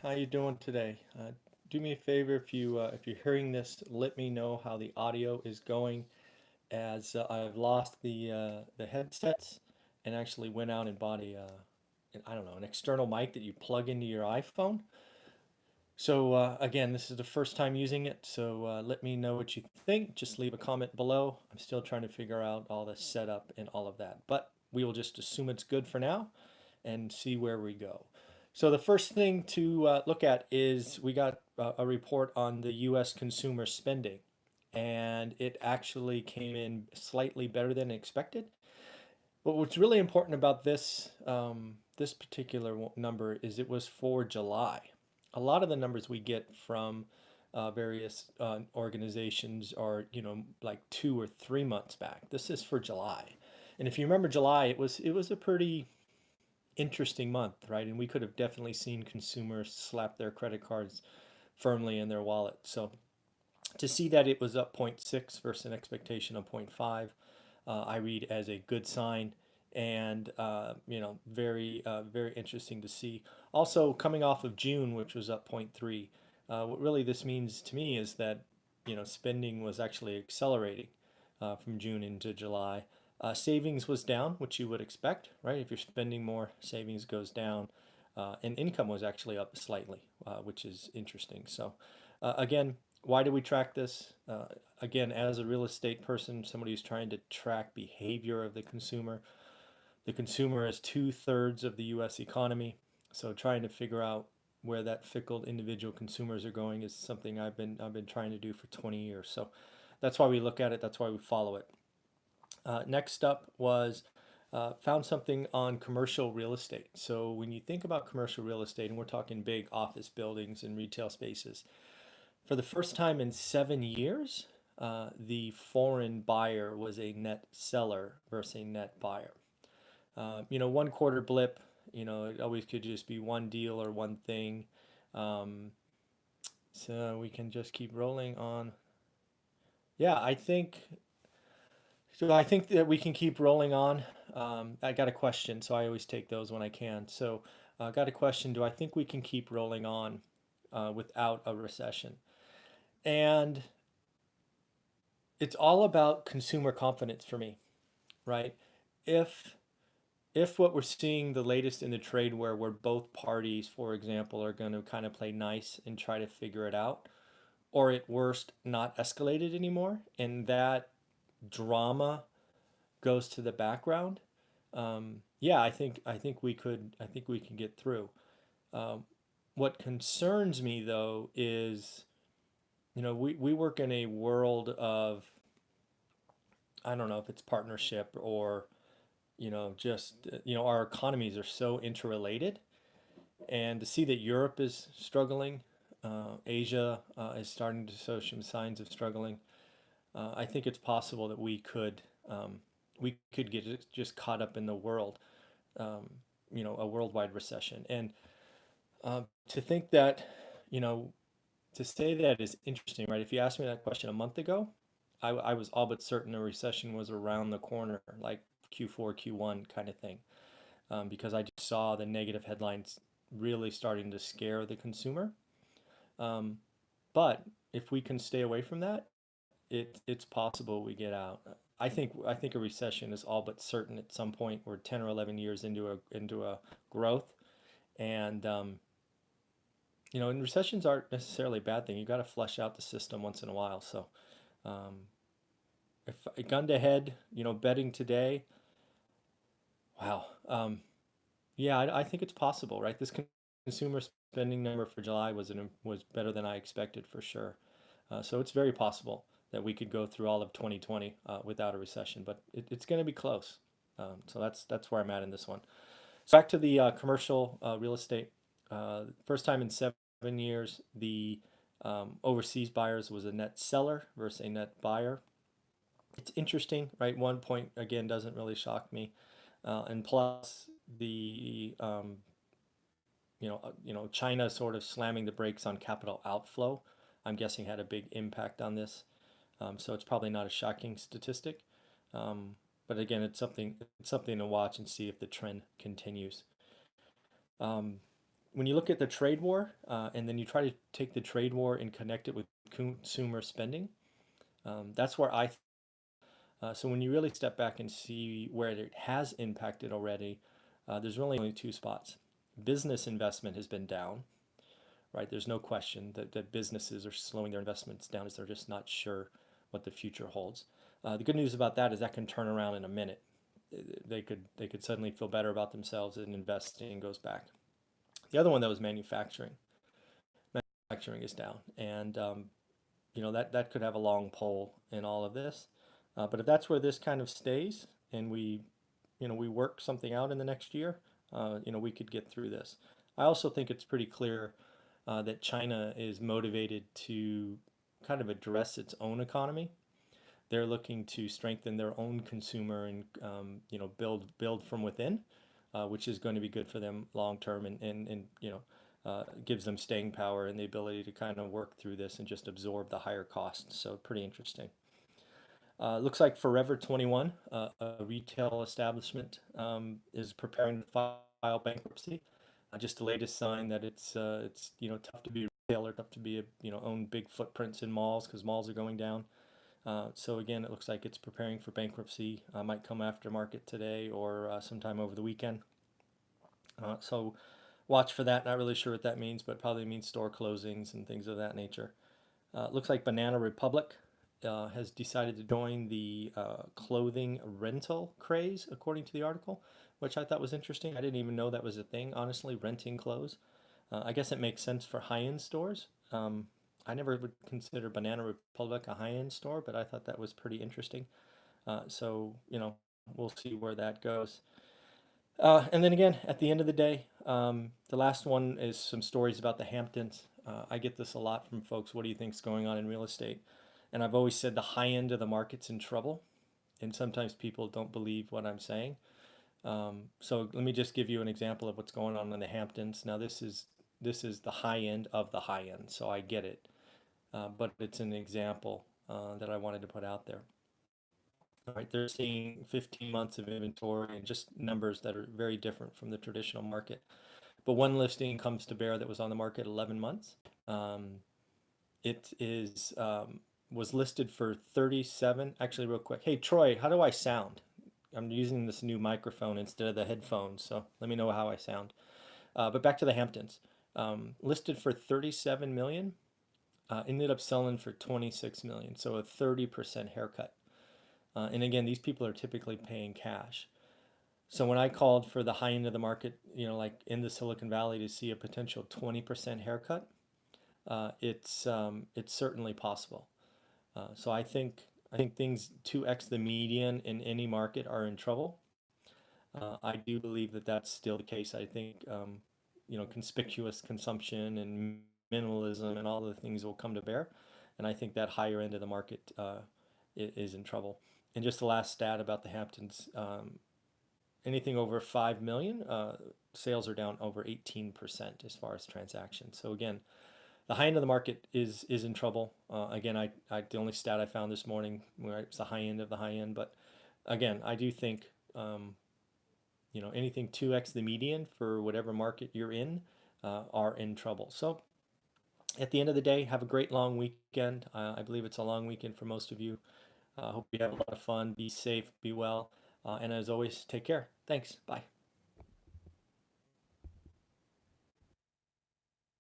How you doing today? Do me a favor if you're hearing this, let me know how the audio is going, as I've lost the headsets and actually went out and bought I don't know, an external mic that you plug into your iPhone. So again, this is the first time using it, so let me know what you think. Just leave a comment below. I'm still trying to figure out all the setup and all of that, but we will just assume it's good for now and see where we go. So the first thing to look at is we got a report on the U.S. consumer spending, and it actually came in slightly better than expected. But what's really important about this particular number is it was for July. A lot of the numbers we get from various organizations are, like 2 or 3 months back. This is for July, and if you remember July, it was a pretty interesting month, right? And we could have definitely seen consumers slap their credit cards firmly in their wallet. So to see that it was up zero point 0.6 versus an expectation of zero point 0.5, I read as a good sign, and very interesting to see. Also, coming off of June, which was up zero point 0.3, what really this means to me is that spending was actually accelerating from June into July. Savings was down, which you would expect, right? If you're spending more, savings goes down, and income was actually up slightly, which is interesting. So, again, why do we track this? Again, as a real estate person, somebody who's trying to track behavior of the consumer is 2/3 of the U.S. economy. So trying to figure out where that fickle individual consumers are going is something I've been trying to do for 20 years. So that's why we look at it. That's why we follow it. Next up was found something on commercial real estate. So when you think about commercial real estate, and we're talking big office buildings and retail spaces, for the first time in 7 years, the foreign buyer was a net seller versus a net buyer. 1 quarter blip, it always could just be one deal or one thing. Um, so we can just keep rolling on. Yeah, I think that we can keep rolling on. I got a question, so I always take those when I can. So I got a question. Do I think we can keep rolling on without a recession? And it's all about consumer confidence for me, right? If if what we're seeing the latest in the trade where both parties, for example, are going to kind of play nice and try to figure it out, or at worst, not escalated anymore, and that drama goes to the background, yeah, I think we can get through. Um, what concerns me though is, we work in a world of, I don't know if it's partnership or just our economies are so interrelated, and to see that Europe is struggling, Asia is starting to show some signs of struggling. I think it's possible that we could get just caught up in the world, um, a worldwide recession. And to think that, you know, to say that is interesting, right? If you asked me that question a month ago, I was all but certain a recession was around the corner, like Q4, Q1 kind of thing, because I just saw the negative headlines really starting to scare the consumer. Um, but if we can stay away from that, it's possible we get out. I think a recession is all but certain at some point. We're 10 or 11 years into a growth, and and recessions aren't necessarily a bad thing. You got to flush out the system once in a while. So, um, if a gun to head, betting today, wow, yeah, I think it's possible, right? This consumer spending number for July was better than I expected for sure. So it's very possible that we could go through all of 2020 without a recession, but it's going to be close. So that's where I'm at in this one. So back to the commercial real estate. First time in 7 years, the overseas buyers was a net seller versus a net buyer. It's interesting, right? One point again doesn't really shock me, and plus the China sort of slamming the brakes on capital outflow, I'm guessing had a big impact on this. So it's probably not a shocking statistic. Um, but again, it's something to watch and see if the trend continues. Um, when you look at the trade war, and then you try to take the trade war and connect it with consumer spending, that's where so when you really step back and see where it has impacted already, there's really only two spots. Business investment has been down, right? There's no question that businesses are slowing their investments down as they're just not sure what the future holds. The good news about that is that can turn around in a minute. They could suddenly feel better about themselves and investing goes back. The other one, that was manufacturing. Manufacturing is down, and that could have a long pole in all of this. But if that's where this kind of stays, and we work something out in the next year, we could get through this. I also think it's pretty clear that China is motivated to kind of address its own economy. They're looking to strengthen their own consumer and build from within, which is going to be good for them long term, and gives them staying power and the ability to kind of work through this and just absorb the higher costs. So pretty interesting. Looks like Forever 21, a retail establishment, is preparing to file bankruptcy. Just the latest sign that it's tough to be a retailer, tough to be own big footprints in malls because malls are going down. So again, it looks like it's preparing for bankruptcy. Might come after market today or sometime over the weekend. So watch for that. Not really sure what that means, but probably means store closings and things of that nature. Looks like Banana Republic has decided to join the clothing rental craze, according to the article, which I thought was interesting. I didn't even know that was a thing, honestly, renting clothes. I guess it makes sense for high-end stores. I never would consider Banana Republic a high-end store, but I thought that was pretty interesting. So, we'll see where that goes. And then again, at the end of the day, the last one is some stories about the Hamptons. I get this a lot from folks. What do you think's going on in real estate? And I've always said the high end of the market's in trouble, and sometimes people don't believe what I'm saying. So let me just give you an example of what's going on in the Hamptons. Now this is the high end of the high end, so I get it, but it's an example that I wanted to put out there. All right, they're seeing 15 months of inventory and just numbers that are very different from the traditional market. But one listing comes to bear that was on the market 11 months. It was listed for 37. Actually, real quick. Hey, Troy, how do I sound? I'm using this new microphone instead of the headphones, so let me know how I sound. But back to the Hamptons. Listed for 37 million, ended up selling for 26 million, so a 30% haircut. And again, these people are typically paying cash. So when I called for the high end of the market, like in the Silicon Valley, to see a potential 20% haircut, it's certainly possible. So I think things 2x the median in any market are in trouble. I do believe that that's still the case. I think conspicuous consumption and minimalism and all the things will come to bear, and I think that higher end of the market is in trouble. And just the last stat about the Hamptons, anything over 5 million, sales are down over 18% as far as transactions. So again, the high end of the market is in trouble. Again, the only stat I found this morning, right, it's the high end of the high end. But again, I do think anything 2x the median for whatever market you're in are in trouble. So at the end of the day, have a great long weekend. I believe it's a long weekend for most of you. Hope you have a lot of fun. Be safe, be well, and as always, take care. Thanks. Bye.